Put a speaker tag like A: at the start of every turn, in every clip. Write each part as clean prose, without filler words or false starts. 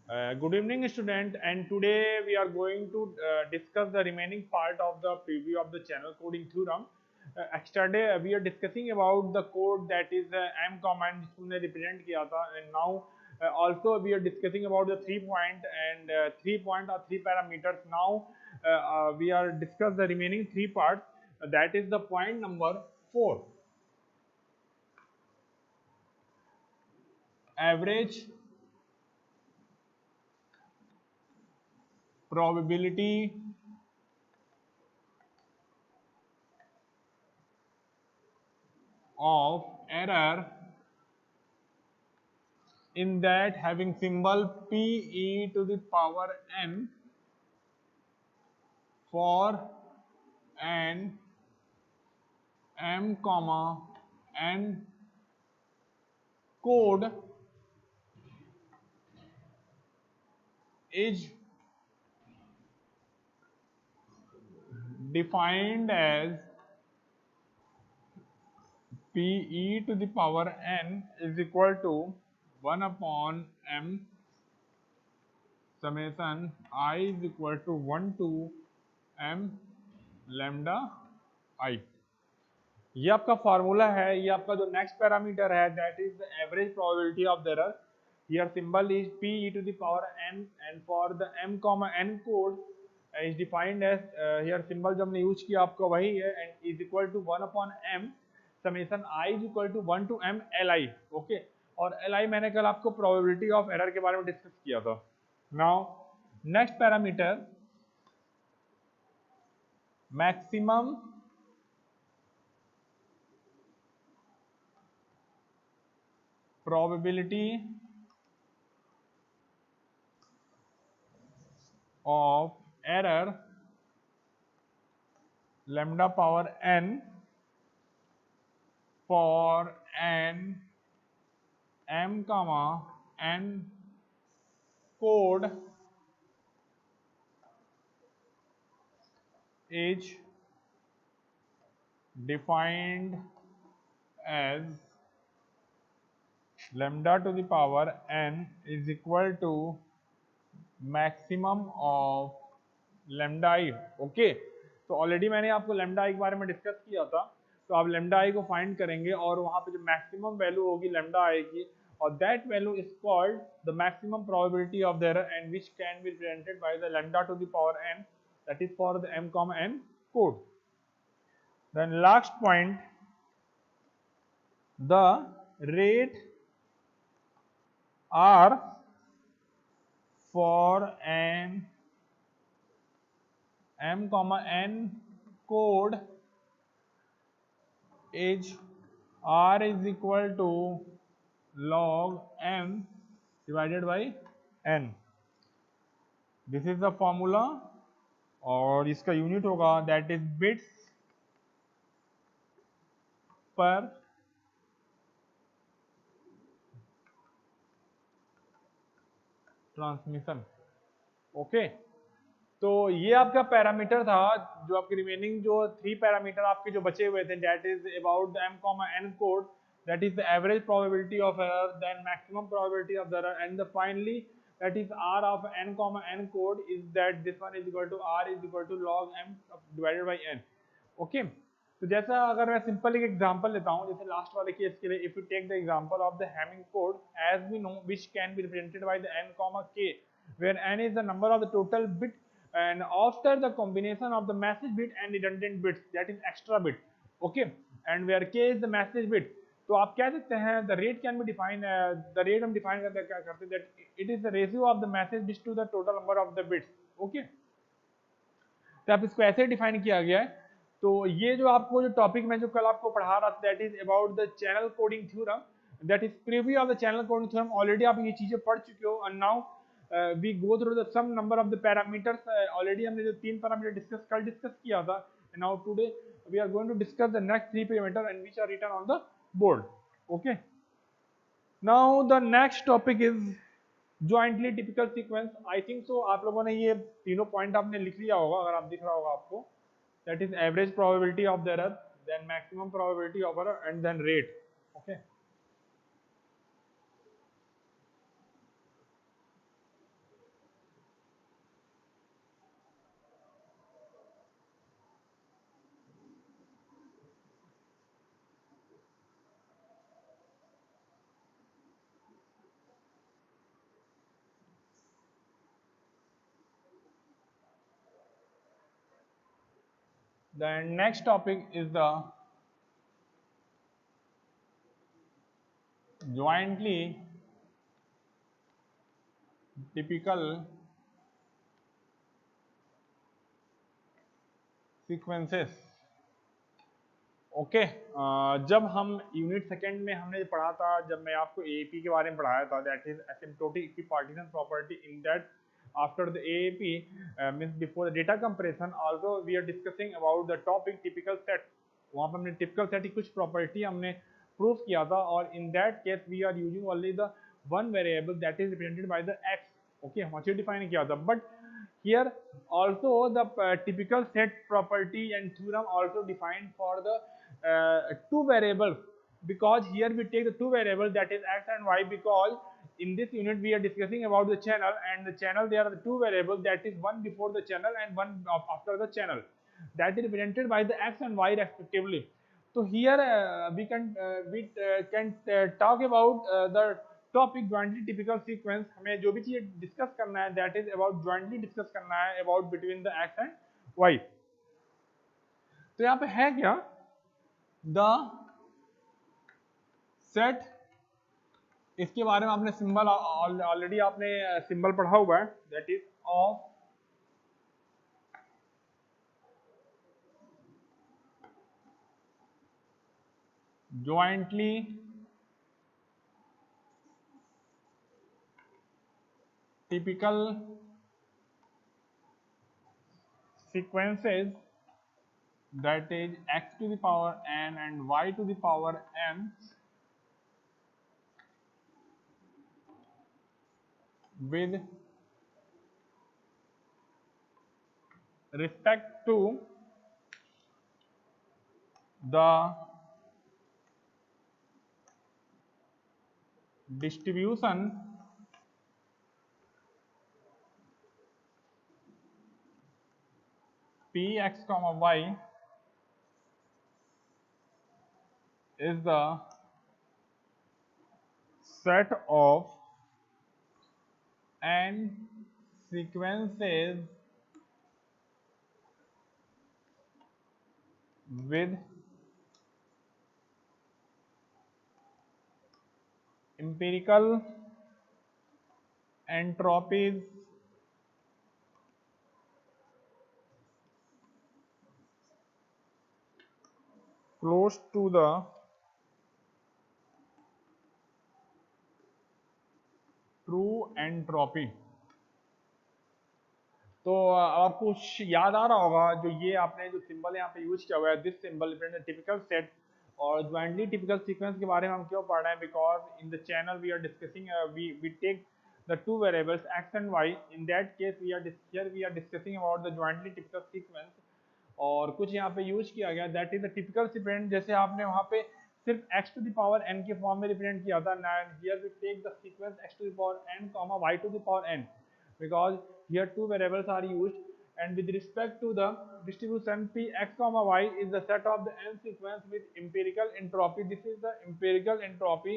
A: Good evening, student. And today we are going to discuss the remaining part of the preview of the channel coding theorem. Yesterday we are discussing about the code that is m command जिसको represent किया था, and now also we are discussing about the 3 point and 3 point or three parameters. Now we are discuss the remaining three parts. That is the point number 4. Average probability of error in that having symbol p e to the power n for an m comma n code is defined as p e to the power n is equal to 1 upon m summation I is equal to 1 to m lambda I. ये आपका formula है. ये आपका जो next parameter है that is the average probability of the error. Here symbol is p e to the power n and for the m comma n code is defined as here symbol जो हमने use किया आपका वही है and is equal to 1 upon m summation I is equal to 1 to m li. Okay, और li मैंने कल आपको प्रोबेबिलिटी ऑफ एरर के बारे में डिस्कस किया था. Now next parameter maximum probability of error lambda power n for an m comma n code is defined as lambda to the power n is equal to maximum of lambda I. Okay, तो already मैंने आपको lambda I के बारे में discuss किया था. तो आप lambda I को फाइंड करेंगे और वहां पे जो मैक्सिमम वैल्यू होगी lambda I की, और that value is called the maximum probability of the error and which can be represented by the lambda to the power n, that is for the m comma n code. Then last point, the rate r for an m comma n code is r is equal to log m divided by n. This is the formula और इसका unit होगा that is bits पर transmission. Okay, तो ये आपका parameter था. जो आपके रिमेनिंग जो 3 पैरामीटर आपके जो बचे हुए थे that is about the m comma n code, that is the average probability of error, then maximum probability of the error, and the finally that is r of n comma n code is that this one is equal to r is equal to log m divided by n. Okay, तो जैसा अगर मैं simple एक example लेता हूं, जैसे last वाले case के लिए, if you take the example of the hamming code as we know which can be represented by the n comma k, where n is the number of the total bit and after the combination of the message bit and redundant bits, that is extra bit. Okay, and where k is the message bit, तो आप कह सकते हैं the rate can be define, the rate हम define करते क्या करते हैं that it is the ratio of the message bits to the total number of the bits. Okay, तो आप इसको ऐसे डिफाइन किया गया है. तो ये जो आपको जो टॉपिक मैं जो कल आपको पढ़ा रहा था that is about the channel coding theorem, that is preview of the channel coding theorem. Already आप ये चीजें पढ़ चुके हो and now we go through the some number of the parameters. Already हमने जो 3 पैरामीटर डिस्कस किया था. And now today we are going to discuss the next 3 parameter and which are written on the board. Okay, now the next topic is jointly typical sequence. I think so आप लोगों ने ये तीनों point आपने लिख लिया होगा, अगर आप दिख रहा होगा आपको. That is average probability of the error, then maximum probability of error, and then rate. Okay. The next topic is the jointly typical sequences. Okay जब हम यूनिट सेकंड में हमने पढ़ा था, जब मैं आपको एएपी के बारे में पढ़ाया था, that is asymptotic equipartition property, in that after the AAP means before the data comparison also we are discussing about the topic typical set. वहाँ पर हमने typical set की कुछ property हमने prove किया था, और in that case we are using only the one variable that is represented by the x. okay, हम अच्छे define किया था, but here also the typical set property and theorem also defined for the two variables, because here we take the two variables that is x and y, because in this unit we are discussing about the channel, and the channel there are the two variables, that is one before the channel and one after the channel, that is represented by the x and y respectively. So here we can talk about the topic jointly typical sequence. हमें जो भी चीज़ discuss करना है, that is about jointly discuss करना है about between the x and y. तो यहाँ पे है क्या, the set, इसके बारे में आपने सिंबल ऑलरेडी आपने सिंबल पढ़ा हुआ है, that is of jointly typical sequences, that is x to the power n and y to the power n with respect to the distribution px comma y is the set of n sequences with empirical entropies close to the true entropy. तो आपको याद आ रहा होगा, जो ये आपने जो symbol यहाँ पे यूज किया हुआ है, this symbol represent typical set, और ज्वाइंटली टिपिकल सीक्वेंस के बारे में हम क्यों पढ़ रहे हैं, because in the channel we are discussing we take the two variables x and y, in that case we are discussing about the jointly typical sequence, और कुछ यहाँ पे यूज किया गया, that is the typical sequence, जैसे आपने वहाँ पे सिर्फ x to the power n के फॉर्म में रिप्रेजेंट किया था, here we take the sequence x to the power n comma y to the power n, because here two variables are used, and with respect to the distribution p x comma y is the set of the n sequence with empirical entropy. This is the empirical entropy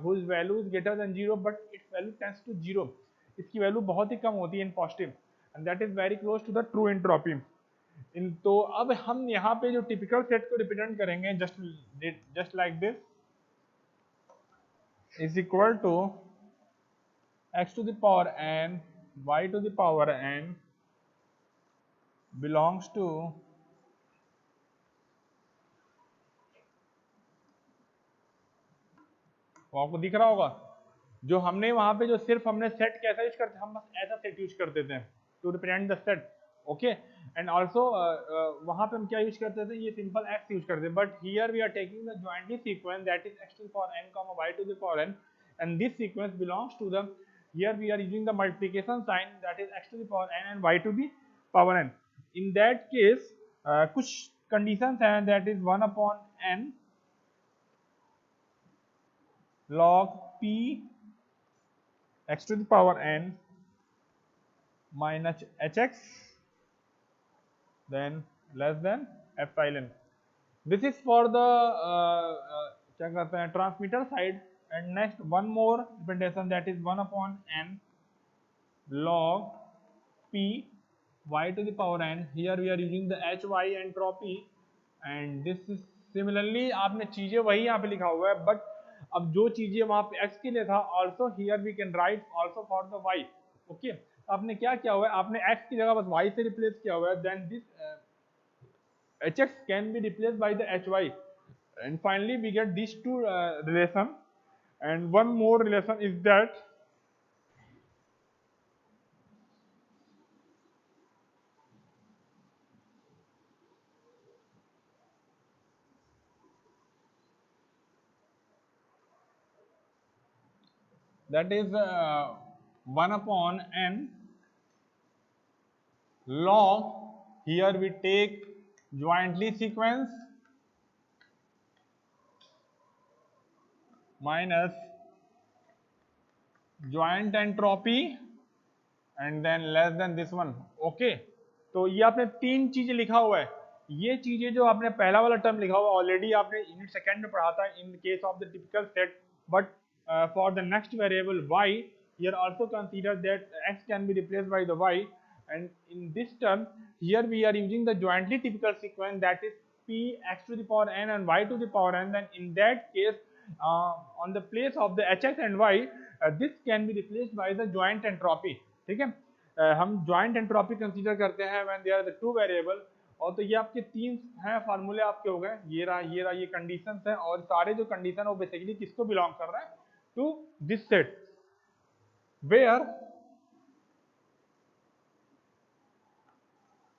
A: whose value is greater than 0 but its value tends to 0. इसकी value बहुत ही कम होती है in positive, and that is very close to the true entropy. तो अब हम यहाँ पे जो टिपिकल सेट को रिप्रेजेंट करेंगे, just like this is equal to x to the power n, y to the power n belongs to वो आपको दिख रहा होगा, जो हमने वहां पे जो सिर्फ हमने सेट कैसा यूज करते, हम बस ऐसा सेट यूज करते थे to represent the set. Okay, and also वहां पे हम क्या यूज करते थे, ये सिंपल x यूज करते थे, but here we are taking the jointly sequence that is x to the power n comma y to the power n, and this sequence belongs to the, here we are using the multiplication sign, that is x to the power n and y to the power n. In that case कुछ conditions हैं, that is 1 upon n log p x to the power n minus hx then less than epsilon. This is for the क्या कहते हैं transmitter side, and next one more representation, that is 1 upon n log p y to the power n. Here we are using the hy entropy, and this is similarly आपने चीजें वही यहाँ पे लिखा हुआ है, बट अब जो चीजें वहाँ पे x के लिए था, also here we can write also for the y. Okay, आपने क्या किया हुआ है, आपने x की जगह बस y से रिप्लेस किया हुआ है, then this hx can be replaced by the hy, and finally we get these two relation. And one more relation is that is 1 upon n log, here we take jointly sequence minus joint entropy and then less than this one. Okay, तो ये आपने तीन चीजें लिखा हुआ है. ये चीजें जो आपने पहला वाला टर्म लिखा हुआ ऑलरेडी आपने यूनिट सेकंड में पढ़ा था in case of the typical set, but for the next variable y, here also consider that x can be replaced by the y, and in this term here we are using the jointly typical sequence, that is p x to the power n and y to the power n. Then in that case on the place of the hx and y, this can be replaced by the joint entropy. ठीक है, हम joint entropy consider करते हैं when they are the two variable. और तो ये आपके तीन हैं फार्मूले आपके हो गए, ये रहा ये कंडीशंस हैं, और सारे जो कंडीशन है वो बेसिकली किसको बिलोंग कर रहा है, to this set where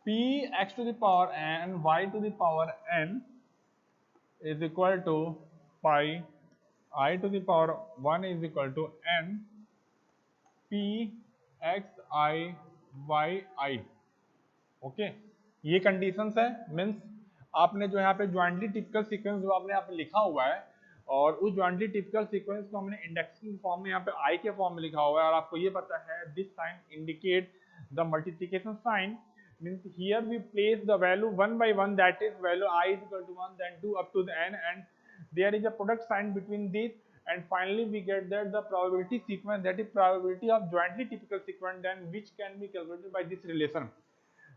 A: p x to the power n y to the power n is equal to pi I to the power 1 is equal to n p x I y I. Okay, ये conditions है, means आपने जो यहाँ पे jointly typical sequence जो आपने यहाँ पे लिखा हुआ है, और उस ज्वाइंटली टिपिकल सीक्वेंस को हमने इंडेक्सिंग फॉर्म में यहाँ पे आई के फॉर्म में लिखा हुआ है, और आपको ये पता है this sign indicate the multiplication sign, means here we place the value one by one, that is value I is equal to 1, then 2 up to the n, and there is a product sign between these, and finally we get that the probability sequence, that is probability of jointly typical sequence, then which can be calculated by this relation.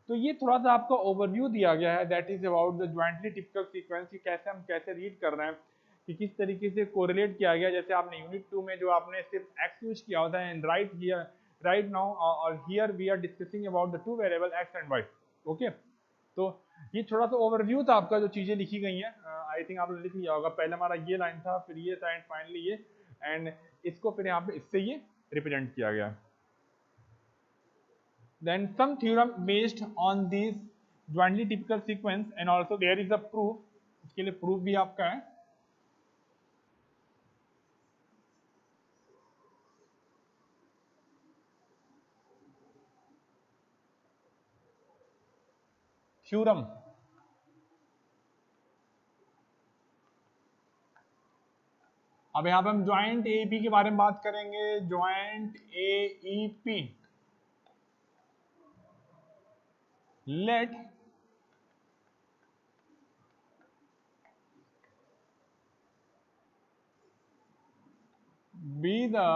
A: तो ये थोड़ा सा आपका overview दिया गया है, that is about the jointly typical sequence, कि कैसे हम कैसे रीड कर रहे हैं, कि किस तरीके से कोरिलेट किया गया. जैसे आपने यूनिट 2 में जो आपने सिर्फ x यूज किया होता है, and right here right now और here we are discussing about the two variable x and y. Okay, तो ये थोड़ा सा ओवरव्यू था आपका, जो चीजें लिखी गई हैं. आई थिंक आपने लिख लिया होगा, पहले हमारा ये लाइन था, फिर ये था, एंड फाइनली ये, एंड इसको फिर यहाँ पे इससे ये रिप्रेजेंट किया गया. Then some theorem based on these jointly typical sequence, and also there is a proof. इसके लिए proof भी आपका है. Theorem. अब यहाँ पे हम ज्वाइंट एईपी के बारे में बात करेंगे. Joint AEP, let be the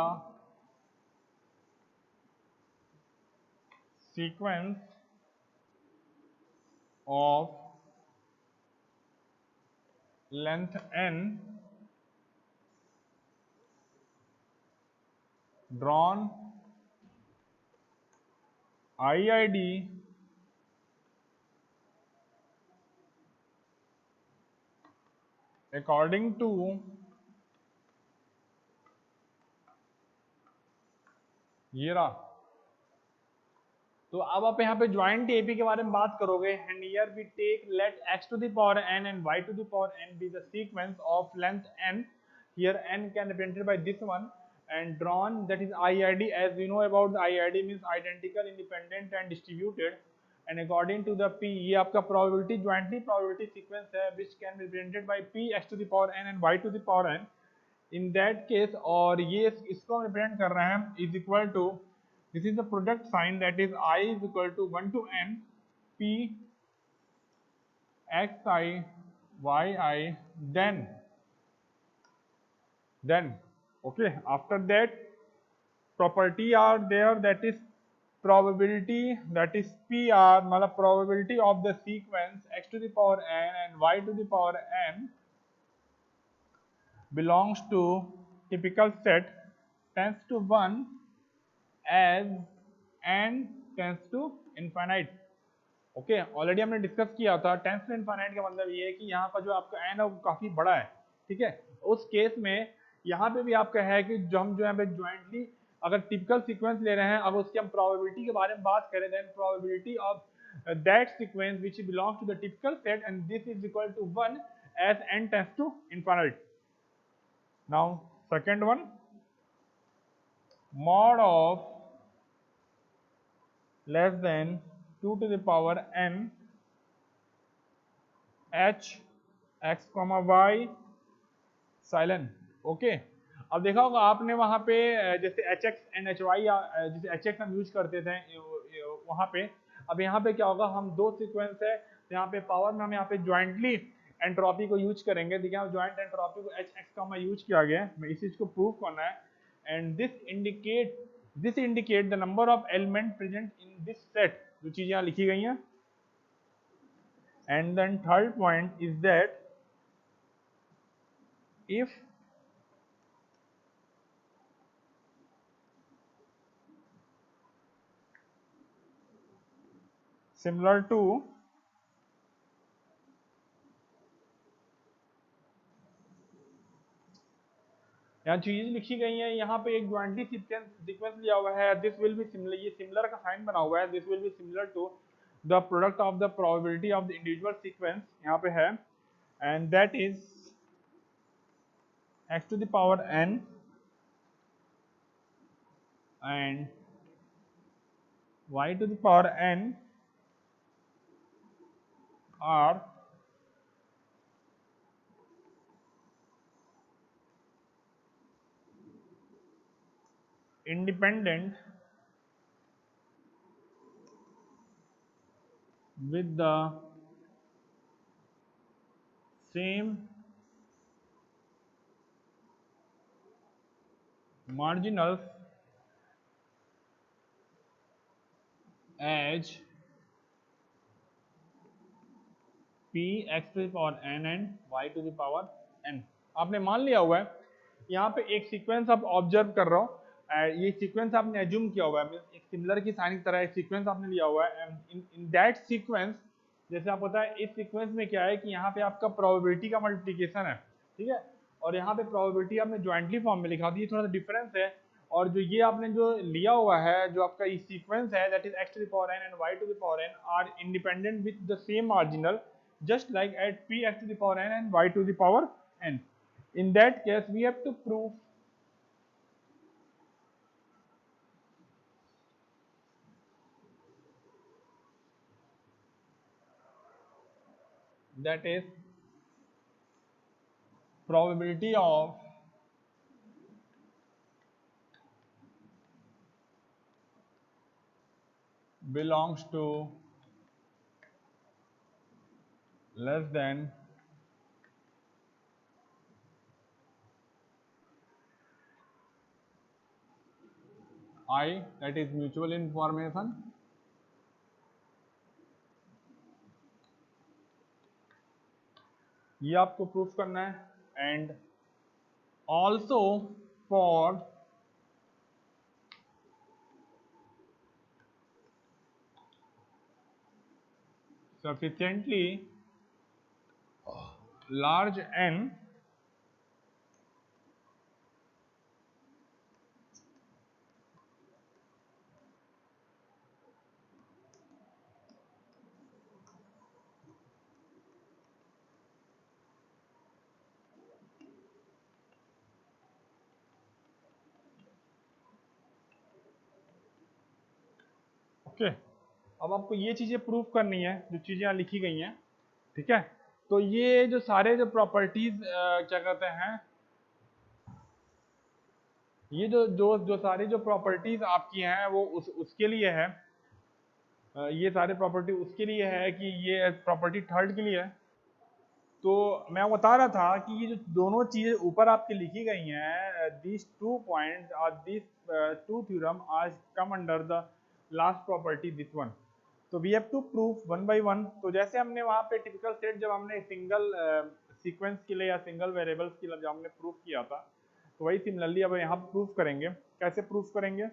A: sequence of length n drawn IID according to ये रहा. तो अब आप यहाँ पे ज्वाइंट एपी के बारे में बात करोगे, and here we take let x to the power n and y to the power n be the sequence of length n. Here n can be represented by this one, and drawn, that is IID. As we know about the IID means identical, independent and distributed, and according to the p, ये आपका probability jointly probability sequence है, which can be represented by p x to the power n and y to the power n. In that case, और ये इसको represent कर रहे हैं, is equal to, this is the product sign, that is I is equal to 1 to n p xi yi, then okay, after that property are there, that is probability, that is PR, मतलब probability of the sequence x to the power n and y to the power n belongs to typical set tends to 1 as n tends to infinite. Okay, already हमने discuss किया था, tense to infinite का मतलब ये है कि यहाँ का जो आपका एन है वो काफी बड़ा है, ठीक है। उस केस में यहाँ पे भी आपका है कि जो हम जो यहाँ पे ज्वाइंटली अगर टिपिकल सीक्वेंस ले रहे हैं, अगर उसकी हम प्रोबेबिलिटी के बारे में बात करें, then probability of that sequence which belongs to the typical set and this is equal to 1 as n tends to infinite. Now second one, mod of less than 2 to the power n h x comma y साइलन। Okay, अब देखा होगा आपने वहां पे जैसे H X and H Y, जैसे H X हम यूज करते थे वहां पे, अब यहाँ पे क्या होगा, हम दो सीक्वेंस है, यहाँ पे पावर में हम यहाँ पे ज्वाइंटली एंट्रोपी को यूज करेंगे। देखिए यहाँ ज्वाइंट एंट्रोपी को एच एक्स का यूज किया गया है, मैं इस चीज को प्रूव करना है। And this indicate the number of element present in this set, जो चीजें यहाँ लिखी गई हैं। And then third point is that if similar to यहाँ चीज लिखी गई है, यहाँ पे एक ज्वाइंटली सीक्वेंस लिया हुआ है, दिस विल बी सिमिलर, ये सिमिलर का साइन बना हुआ है, this will be similar to the product of the probability of the individual sequence, यहाँ पे है, and that is x to the power n and y to the power n are independent with the same marginals as p x to the power n and y to the power n। आपने मान लिया हुआ है, यहाँ पे एक sequence आप observe कर रहे हो, ये सीक्वेंस आपने एज्यूम किया हुआ है, एक सिमिलर की साइन की तरह एक सीक्वेंस आपने लिया हुआ है, इन दैट सीक्वेंस जैसे आपको पता है इस सीक्वेंस में क्या है कि यहाँ पे आपका प्रोबेबिलिटी का मल्टीप्लिकेशन है, ठीक है, और यहाँ पे प्रोबेबिलिटी आपने ज्वाइंटली फॉर्म में लिखा दी, ये थोड़ा सा डिफरेंस है। और जो ये आपने जो लिया हुआ है, जो आपका ये सीक्वेंस है, that is x to the power n and y to the power n are independent with the same marginal, just like at p x to the power n and y to the power n। In that case we have to prove that is probability of belongs to less than I, that is mutual information, ये आपको proof करना है। And also for sufficiently large n okay. अब आपको ये चीजें prove करनी है जो चीजें यहाँ लिखी गई हैं, ठीक है। तो ये जो सारे जो प्रॉपर्टीज क्या कहते हैं, ये जो जो जो सारी जो प्रॉपर्टीज आपकी हैं वो उसके लिए है, ये सारे प्रॉपर्टी उसके लिए है कि ये प्रॉपर्टी थर्ड के लिए है। तो मैं बता रहा था कि ये जो दोनों चीजें ऊपर आपकी लिखी गई हैं, दिस टू पॉइंट्स और this two theorem are come under the last property this one. तो we have to proof one by one. तो जैसे हमने वहाँ पे टिपिकल सेट जब हमने सिंगल सीक्वेंस के लिए या सिंगल वेरिएबल्स के लिए जब हमने प्रूफ किया था, तो वही सिमिलरली अब यहाँ प्रूफ करेंगे। कैसे प्रूफ करेंगे?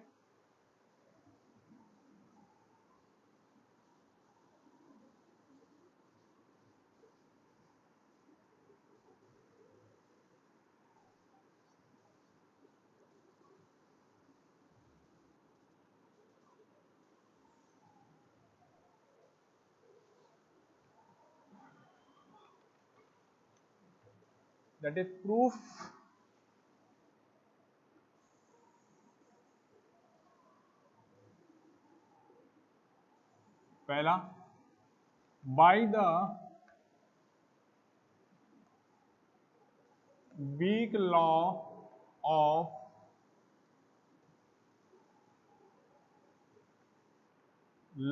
A: दैट इज प्रूफ पहला by the weak law of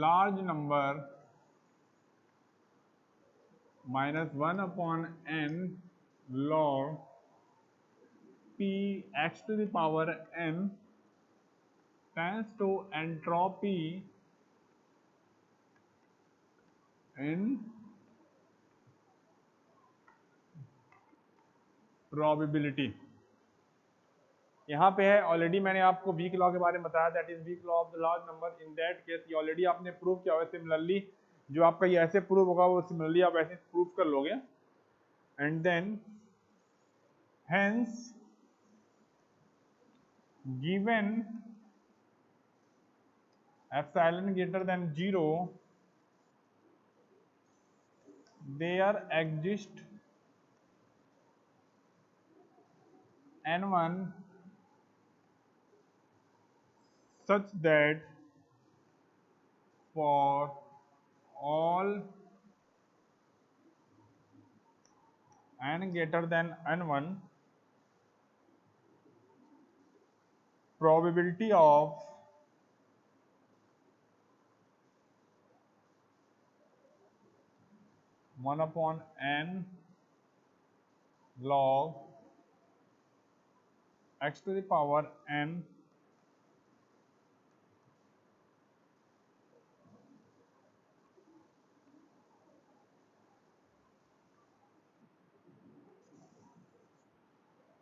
A: large number minus 1 upon n log p x to the power n tends to entropy in probability। यहाँ पे है ऑलरेडी मैंने आपको वीक लॉ के बारे में बताया, that is weak law of the large number. In that case ये ऑलरेडी आपने प्रूव किया हुआ है। सिमिलरली जो आपका ये ऐसे प्रूव होगा वो सिमिलरली आप ऐसे प्रूव कर लोगे। And then hence given epsilon greater than 0 there exists n1 such that for all n greater than n1 probability of one upon n log x to the power n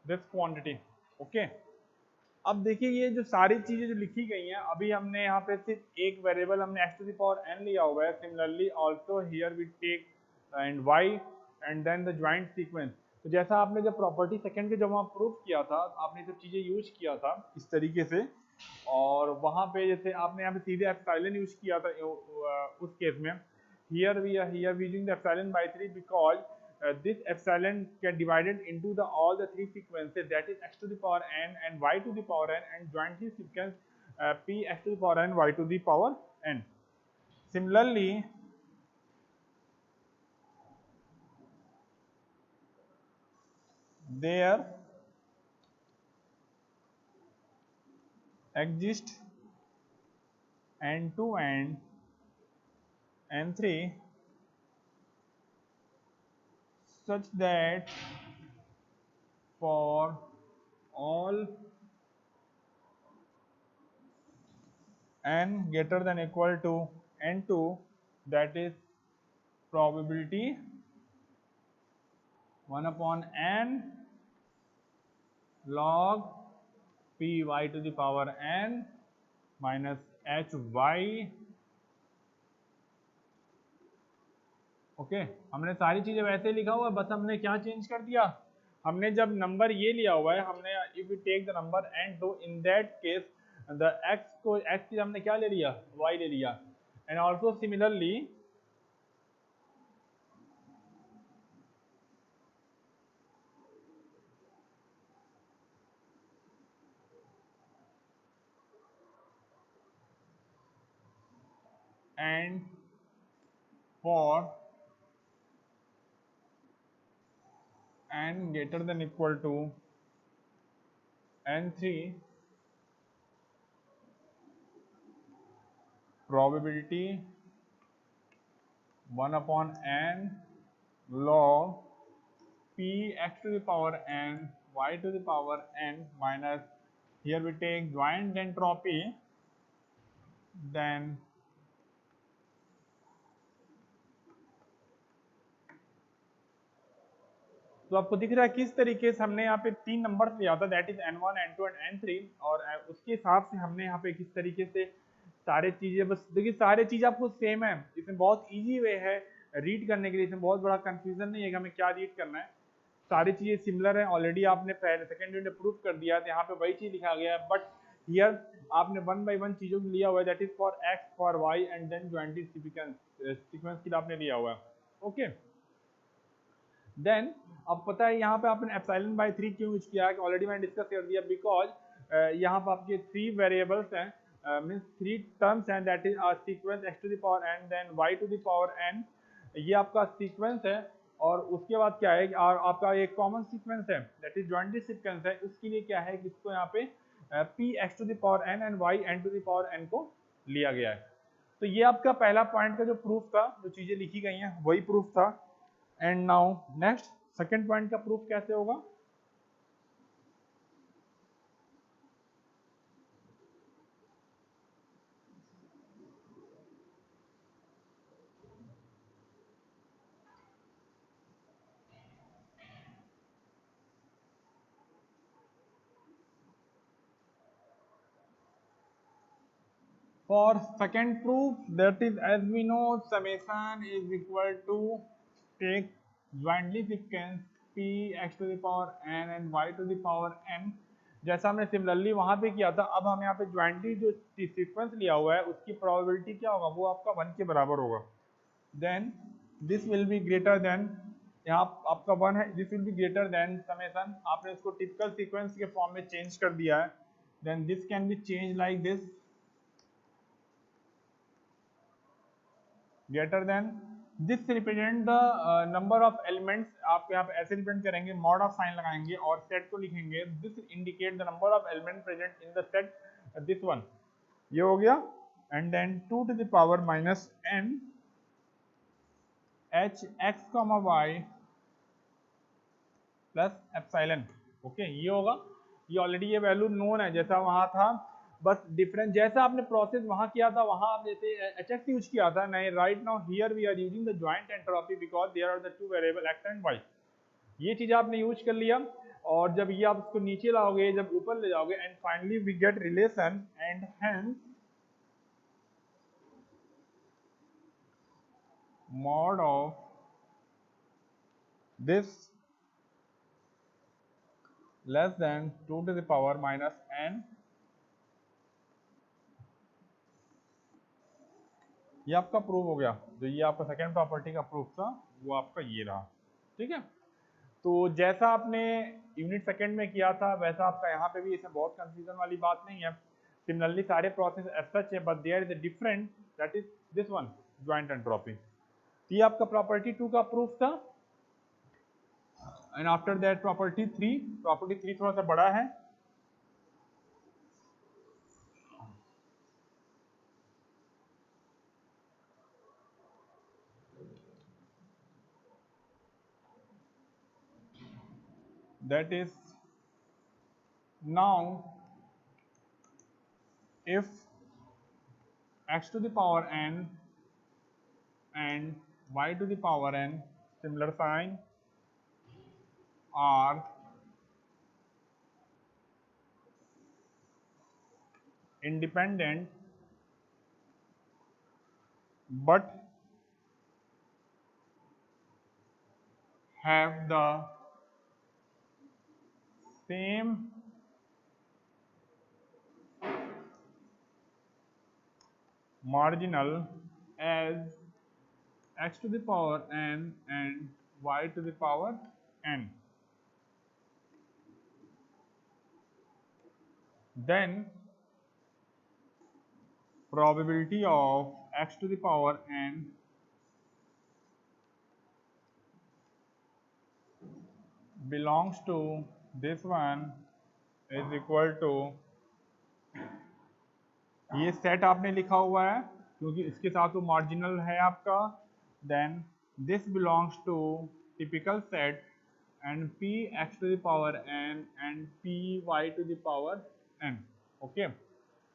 A: this quantity। Okay अब देखिए ये जो सारी चीजें जो लिखी गई हैं, अभी हमने यहाँ पे सिर्फ एक वेरिएबल हमने x to the power n लिया हुआ है। Similarly also here we take and y and then the joint sequence. तो जैसा आपने जब प्रॉपर्टी सेकंड के जब वहाँ प्रूफ किया था, आपने सब चीजें यूज किया था इस तरीके से, और वहाँ पे जैसे आपने यहाँ पे सीधे एप्सिलॉन यूज किया था उस केस में। Here we using the epsilon by 3 because this epsilon can divided into the all the three sequences, that is x to the power n and y to the power n, and jointly sequence p x to the power n y to the power n. Similarly there exist n2 and n3 such that for all n greater than equal to n2, that is probability 1 upon n log p y to the power n minus h y। Okay हमने सारी चीजें वैसे लिखा हुआ है, बस हमने क्या चेंज कर दिया, हमने जब नंबर ये लिया हुआ है, हमने if you take the number n तो in that case the x को x की हमने क्या ले लिया, y ले लिया। And also similarly and for n greater than equal to n3 probability 1 upon n log p x to the power n y to the power n minus here we take joint entropy then तो आपको दिख रहा है किस तरीके से हमने यहाँ पे 3 नंबर लिया था, that is n1 n2 and n3, और उसके हिसाब से हमने यहाँ पे किस तरीके से सारे चीजें, बस देखिए सारे चीज आपको सेम है, इसमें बहुत इजी वे है रीड करने के लिए, इसमें बहुत बड़ा कंफ्यूजन नहीं है कि हमें क्या रीड करना है, सारी चीजें सिमिलर है, ऑलरेडी आपने पहले सेकंड यूनिट प्रूव कर दिया है, यहाँ पे वही चीज लिखा गया है, बट हियर आपने वन बाय वन चीजों को लिया हुआ है, that is for X for Y and then jointed sequence के लिए आपने लिया हुआ है। ओके, देन अब पता है यहाँ पे आपने एप्सिलॉन बाय 3 क्यों यूज किया है, ऑलरेडी मैंने डिस्कस कर दिया, बिकॉज यहाँ पे आपके 3 वेरिएबल्स हैं, मींस 3 टर्म्स हैं, that is sequence x to the power n then y to the power n, ये आपका सीक्वेंस है, और उसके बाद क्या है, और आपका एक कॉमन सीक्वेंस है दैट इज ज्वाइंटेड सीक्वेंस है, उसके लिए क्या है कि इसको यहाँ पे p x to the power n and y n to the power n को लिया गया है। तो ये आपका पहला पॉइंट का जो प्रूफ था, जो चीजें लिखी गई हैं वही प्रूफ था। And now next second point का प्रूफ कैसे होगा, for second proof, that is as we know summation is equal to take jointly sequence p x to the power n and y to the power n, जैसा हमने similarly वहां पे किया था, अब हम यहाँ पे ज्वाइंटली जो सीक्वेंस लिया हुआ है उसकी प्रोबेबिलिटी क्या होगा, वो आपका 1 के बराबर होगा, then this will be greater than, यहाँ आपका 1 है, this will be greater than summation, आपने उसको टिपिकल सीक्वेंस के फॉर्म में चेंज कर दिया है, then this can be change like this, greater than this represent the number of elements, आप यहाँ पे ऐसे रिप्रेजेंट करेंगे, मॉड ऑफ साइन लगाएंगे और सेट को लिखेंगे, this indicate the number of element present in the set, this one, ये हो गया, and then 2 to the power minus n h x comma y plus epsilon. Okay, ये होगा, ये ऑलरेडी ये वैल्यू नोन है जैसा वहां था, बस डिफरेंस जैसा आपने प्रोसेस वहां किया था, वहां आप जैसे hx यूज किया था, नहीं right now here we are using the joint entropy because there are the two variable x and y, ये चीज आपने यूज कर लिया, और जब ये आप इसको नीचे लाओगे, जब ऊपर ले जाओगे, and finally we get relation, and hence mod of this less than 2 to the power minus n, ये आपका प्रूफ हो गया, जो ये आपका सेकेंड प्रॉपर्टी का प्रूफ था वो आपका ये रहा। ठीक है, तो जैसा आपने यूनिट सेकेंड में किया था वैसा आपका यहाँ पे भी, इसमें बहुत कंफ्यूजन वाली बात नहीं है, सिमिलरली सारे प्रोसेस एज सच है, but there is a different, that is this one, joint entropy. ये आपका प्रॉपर्टी 2 का प्रूफ था, एंड आफ्टर दैट प्रॉपर्टी 3 थोड़ा सा बड़ा है, that is now if x to the power n and y to the power n similar sign are independent but have the same marginal as x to the power n and y to the power n, then probability of x to the power n belongs to this one is equal to, ये set आपने लिखा हुआ है क्योंकि इसके साथ वो marginal है आपका, then this belongs to typical set and p x to the power n and p y to the power n। Okay,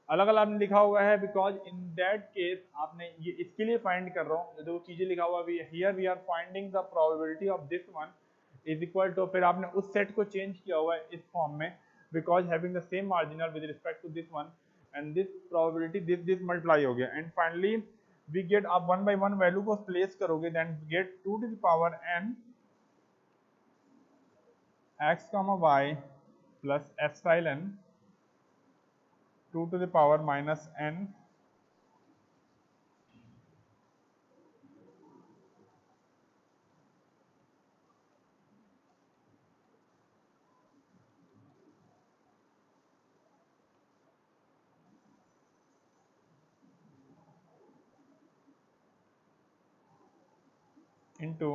A: अलग अलग आपने लिखा हुआ है बिकॉज इन दैट केस आपने ये इसके लिए फाइंड कर रहा हूँ, जो चीजें लिखा हुआ है here we are finding the probability of this one is equal to, फिर आपने उस सेट को चेंज किया हुआ है इस फॉर्म में, because having the same marginal with respect to this one and this probability this multiply हो गया एंड फाइनली वी गेट, आप वन बाई वन वैल्यू को प्लेस करोगे then get 2 to the power n x comma y plus epsilon 2 to the power minus n into,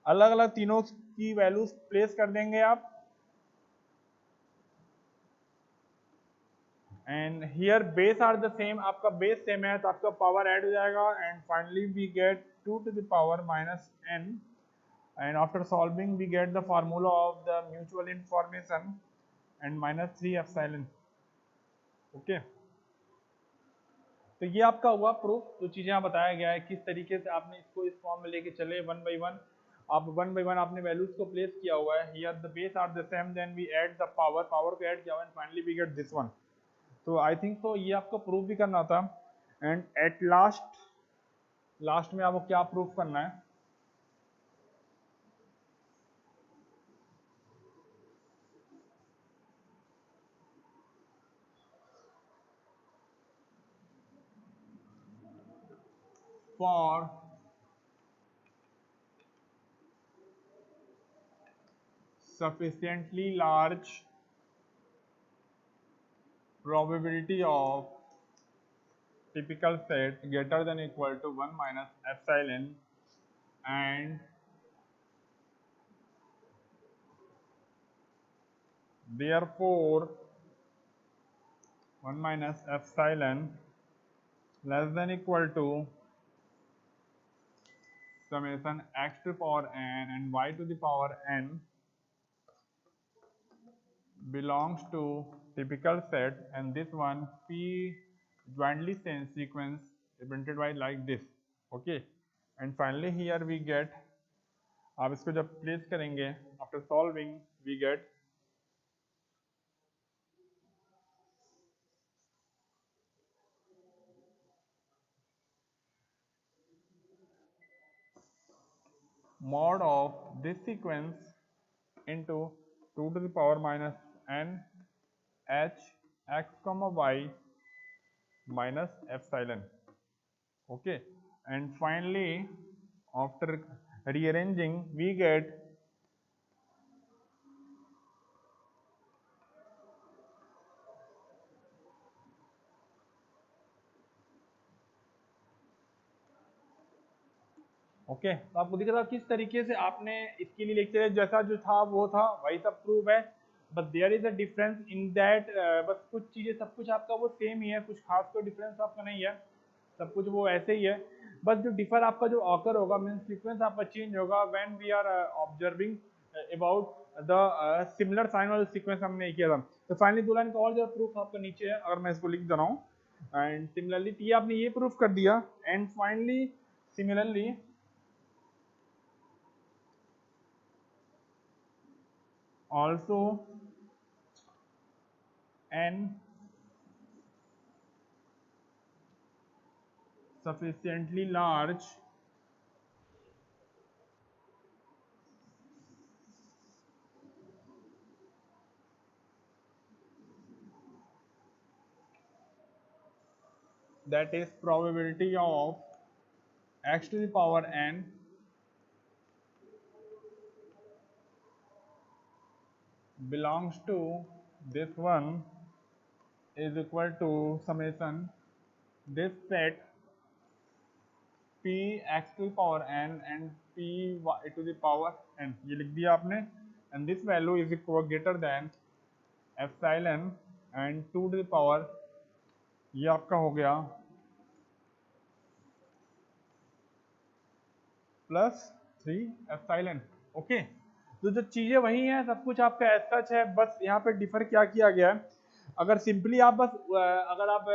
A: अलग अलग तीनों की values place कर देंगे आप and here base are the same, आपका बेस सेम है तो आपका पावर ऐड हो जाएगा and finally we get 2 to the power minus n and after solving we get the formula of the mutual information and minus 3 epsilon. Okay, तो ये आपका हुआ प्रूफ, जो चीजें आप बताया गया है किस तरीके से आपने इसको इस फॉर्म में लेके चले वन बाई वन, आप वन बाई वन आपने वैल्यूज को प्लेस किया हुआ है, here the base are the same then we add the power, power को ऐड किया हुआ and finally we get this one. तो आई थिंक तो ये आपको प्रूफ भी करना था एंड एट लास्ट, लास्ट में आपको क्या प्रूफ करना है, for sufficiently large probability of typical set greater than equal to 1 minus epsilon and therefore 1 minus epsilon less than equal to summation x to the power n and y to the power n belongs to typical set and this one p jointly sense sequence represented by like this. Okay, and finally here we get, आप इसको जब place करेंगे after solving we get mod of this sequence into 2 to the power minus n h x comma y minus epsilon. Okay, and finally after rearranging we get okay तो आपको दिखा था किस तरीके से आपने इसके लिए लिखते हैं, जैसा जो था वो था वही सब प्रूफ है, but there is a difference in that, बस कुछ चीजें सब कुछ आपका वो सेम ही है, कुछ खास कोई डिफरेंस आपका नहीं है, सब कुछ वो ऐसे ही है, बस जो डिफर आपका जो ऑकर होगा मीन सीक्वेंस आपका चेंज होगा when we are observing about the similar sign वाला सीक्वेंस हमने किया था। तो फाइनली दो लाइन का और जो प्रूफ आपका नीचे है, अगर मैं इसको लिख दे रहा हूँ एंड सिमिलरली ये आपने ये प्रूफ कर दिया and finally similarly also n sufficiently large that is probability of x to the power n belongs to this one is equal to summation this set p x to the power n and p y to the power n, ये लिख दिया आपने and this value is equal greater than epsilon and 2 to the power, ये आपका हो गया plus 3 epsilon. Okay, तो जो चीजें वही हैं, सब कुछ आपका एज सच है, बस यहाँ पे डिफर क्या किया गया है, अगर सिंपली आप बस अगर आप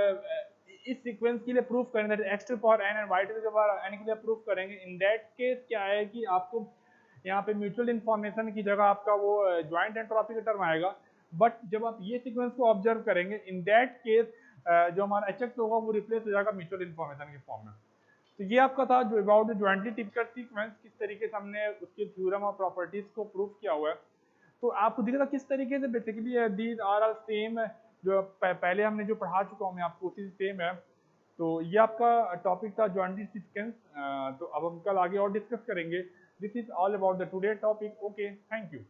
A: इस सीक्वेंस के लिए प्रूफ करें that x to power n and y to power n के लिए प्रूफ करेंगे, इन दैट केस क्या है कि आपको यहाँ पे म्यूचुअल इन्फॉर्मेशन की जगह आपका वो ज्वाइंट एंट्रोपी का टर्म आएगा। बट जब आप ये सीक्वेंस को ऑब्जर्व करेंगे, इन दैट केस जो हमारा HX होगा वो रिप्लेस हो जाएगा म्यूचुअल इन्फॉर्मेशन के फॉर्म में। तो ये आपका था जो about the jointly typical sequence, किस तरीके से हमने उसके थ्योरम और प्रॉपर्टीज को प्रूव किया हुआ है। तो आपको दिख रहा किस तरीके से basically these are are same, जो पहले हमने जो पढ़ा चुका हूँ मैं आपको उसी सेम है। तो ये आपका टॉपिक था ज्वाइंटली सीक्वेंस। तो अब हम कल आगे और डिस्कस करेंगे। This is all about the today topic. Okay, thank you.